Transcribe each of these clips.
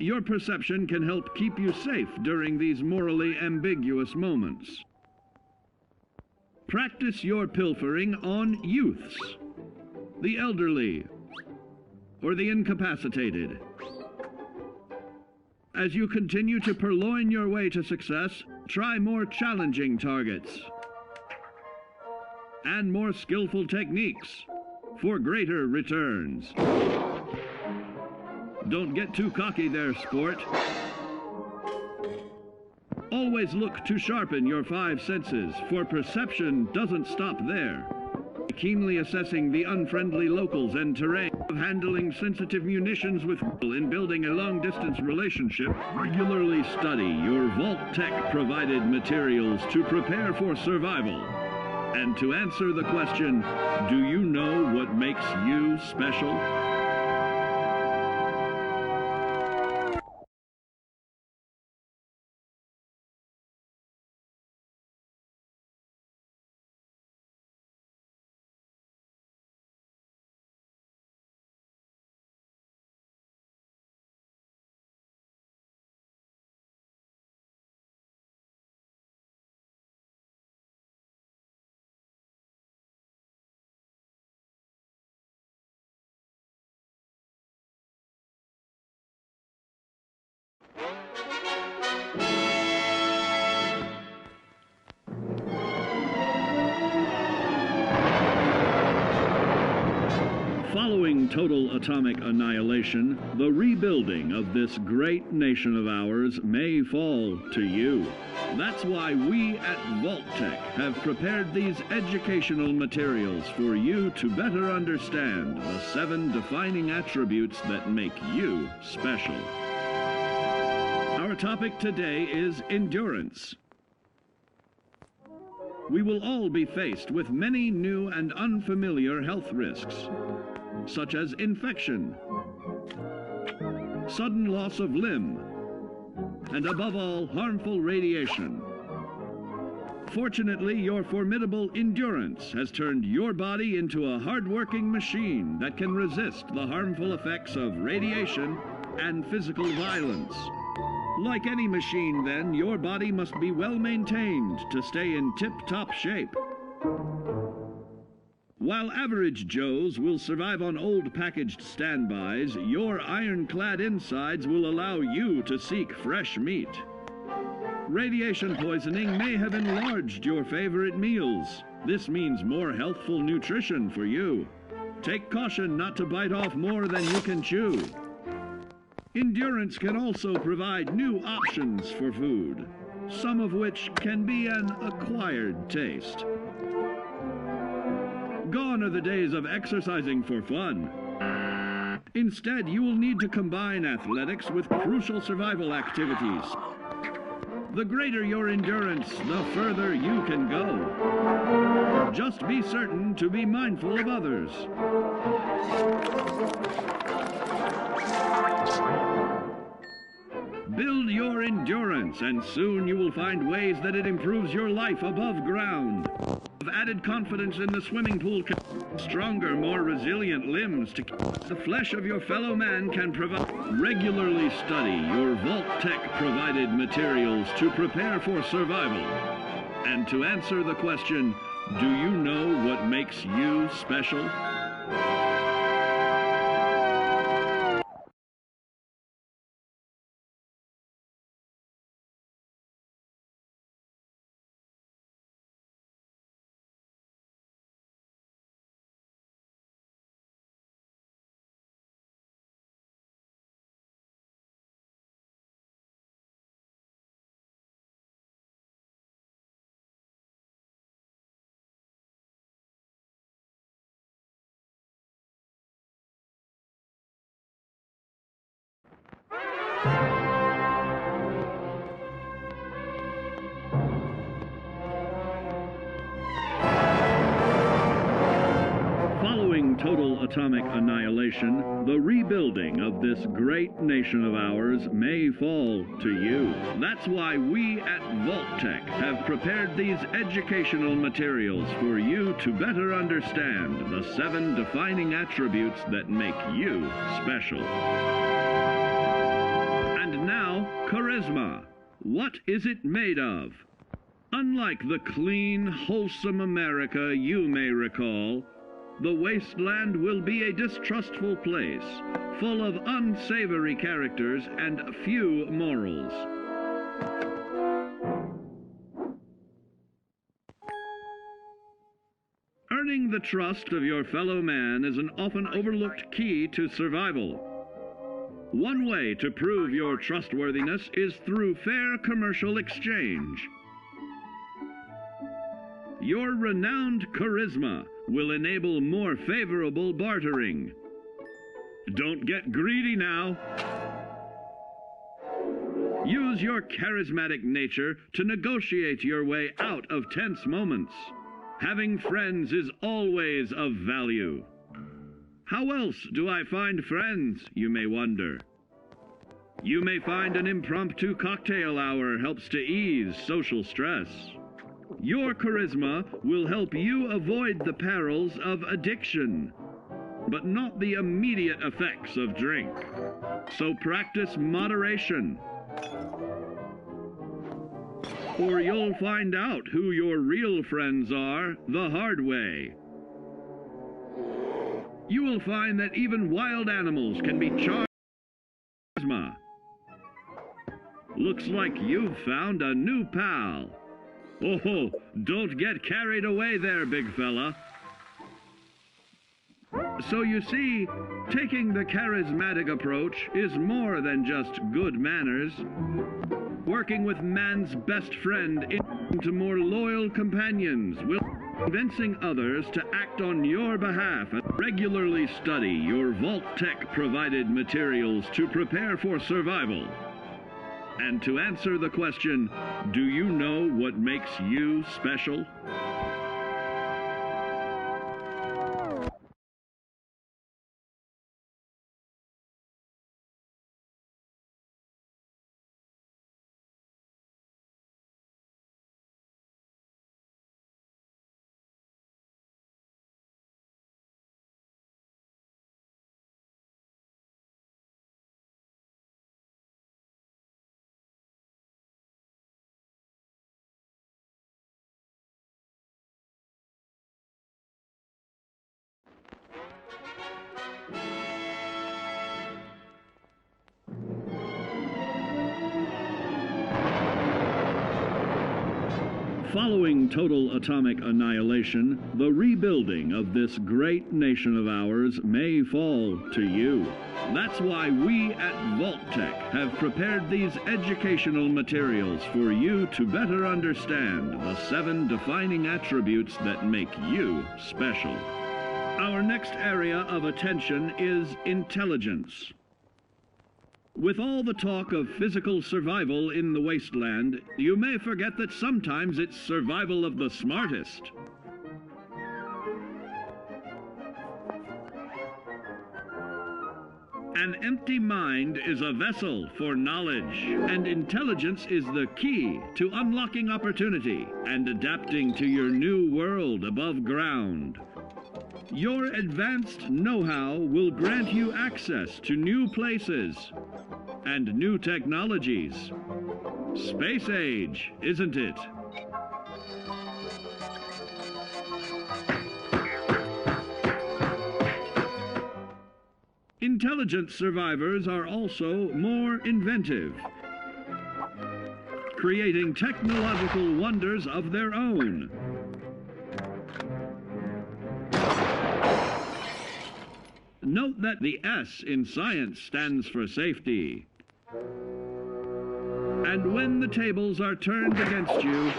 Your perception can help keep you safe during these morally ambiguous moments. Practice your pilfering on youths, the elderly, or the incapacitated. As you continue to purloin your way to success, try more challenging targets and more skillful techniques for greater returns. Don't get too cocky there, sport. Always look to sharpen your 5 senses, for perception doesn't stop there. Keenly assessing the unfriendly locals and terrain, of handling sensitive munitions with in building a long-distance relationship, regularly study your Vault-Tec-provided materials to prepare for survival. And to answer the question, do you know what makes you special? Following total atomic annihilation, the rebuilding of this great nation of ours may fall to you. That's why we at Vault-Tec have prepared these educational materials for you to better understand the 7 defining attributes that make you special. Our topic today is endurance. We will all be faced with many new and unfamiliar health risks, such as infection, sudden loss of limb, and above all, harmful radiation. Fortunately, your formidable endurance has turned your body into a hard-working machine that can resist the harmful effects of radiation and physical violence. Like any machine, then, your body must be well maintained to stay in tip-top shape. While average Joes will survive on old packaged standbys, your ironclad insides will allow you to seek fresh meat. Radiation poisoning may have enlarged your favorite meals. This means more healthful nutrition for you. Take caution not to bite off more than you can chew. Endurance can also provide new options for food, some of which can be an acquired taste. Gone are the days of exercising for fun. Instead, you will need to combine athletics with crucial survival activities. The greater your endurance, the further you can go. Just be certain to be mindful of others. Build your endurance, and soon you will find ways that it improves your life above ground. Of added confidence in the swimming pool, stronger, more resilient limbs to the flesh of your fellow man can provide. Regularly study your Vault-Tec-provided materials to prepare for survival. And to answer the question, do you know what makes you special? Following total atomic annihilation, the rebuilding of this great nation of ours may fall to you. That's why we at Vault-Tec have prepared these educational materials for you to better understand the 7 defining attributes that make you special. charisma. What is it made of? Unlike the clean, wholesome America you may recall, the wasteland will be a distrustful place, full of unsavory characters and few morals. Earning the trust of your fellow man is an often overlooked key to survival. One way to prove your trustworthiness is through fair commercial exchange. Your renowned charisma will enable more favorable bartering. Don't get greedy now. Use your charismatic nature to negotiate your way out of tense moments. Having friends is always of value. How else do I find friends, you may wonder? You may find an impromptu cocktail hour helps to ease social stress. Your charisma will help you avoid the perils of addiction, but not the immediate effects of drink. So practice moderation, or you'll find out who your real friends are the hard way. You will find that even wild animals can be charged with charisma. Looks like you've found a new pal. Oh, don't get carried away there, big fella. So you see, taking the charismatic approach is more than just good manners. Working with man's best friend into more loyal companions will convincing others to act on your behalf and regularly study your Vault-Tec provided materials to prepare for survival. And to answer the question, do you know what makes you special? Following total atomic annihilation, the rebuilding of this great nation of ours may fall to you. That's why we at Vault-Tec have prepared these educational materials for you to better understand the 7 defining attributes that make you special. Our next area of attention is intelligence. With all the talk of physical survival in the wasteland, you may forget that sometimes it's survival of the smartest. An empty mind is a vessel for knowledge, and intelligence is the key to unlocking opportunity and adapting to your new world above ground. Your advanced know-how will grant you access to new places and new technologies. Space age, isn't it? Intelligent survivors are also more inventive, creating technological wonders of their own. Note that the S in science stands for safety. And when the tables are turned against you,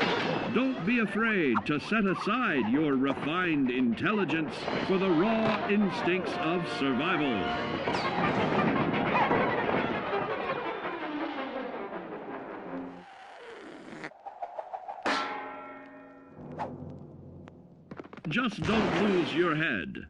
don't be afraid to set aside your refined intelligence for the raw instincts of survival. Just don't lose your head.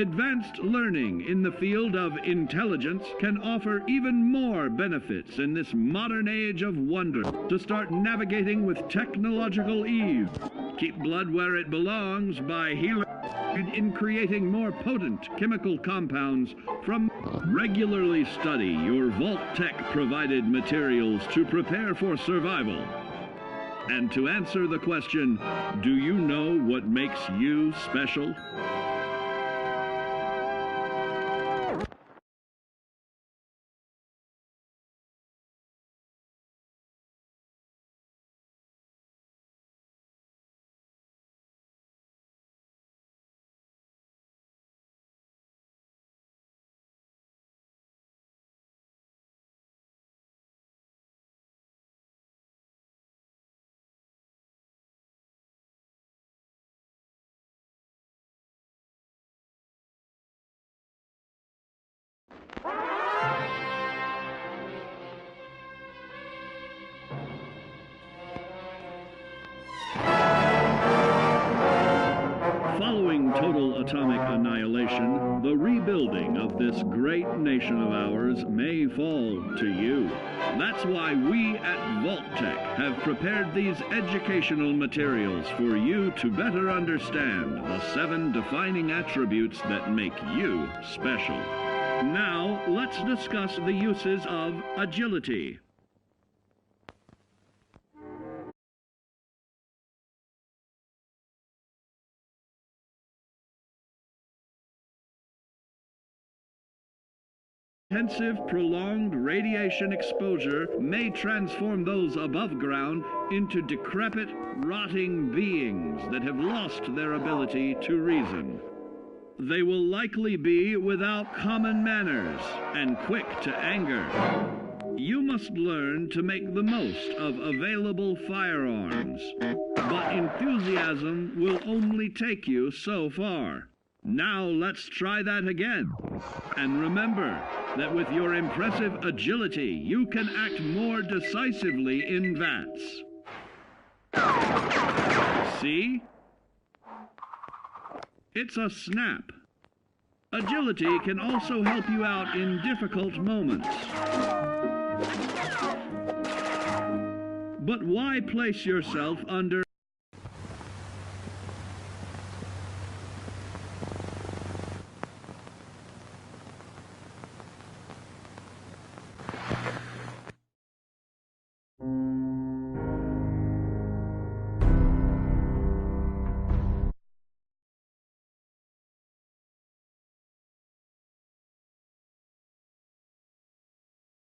Advanced learning in the field of intelligence can offer even more benefits in this modern age of wonder to start navigating with technological ease. Keep blood where it belongs by healing in creating more potent chemical compounds from. Regularly study your Vault-Tec provided materials to prepare for survival. And to answer the question, do you know what makes you special? Following total atomic annihilation, the rebuilding of this great nation of ours may fall to you. That's why we at Vault-Tec have prepared these educational materials for you to better understand the 7 defining attributes that make you special. Now, let's discuss the uses of agility. Intensive, prolonged radiation exposure may transform those above ground into decrepit, rotting beings that have lost their ability to reason. They will likely be without common manners and quick to anger. You must learn to make the most of available firearms, but enthusiasm will only take you so far. Now let's try that again. And remember that with your impressive agility, you can act more decisively in VATS. See? It's a snap. Agility can also help you out in difficult moments. But why place yourself under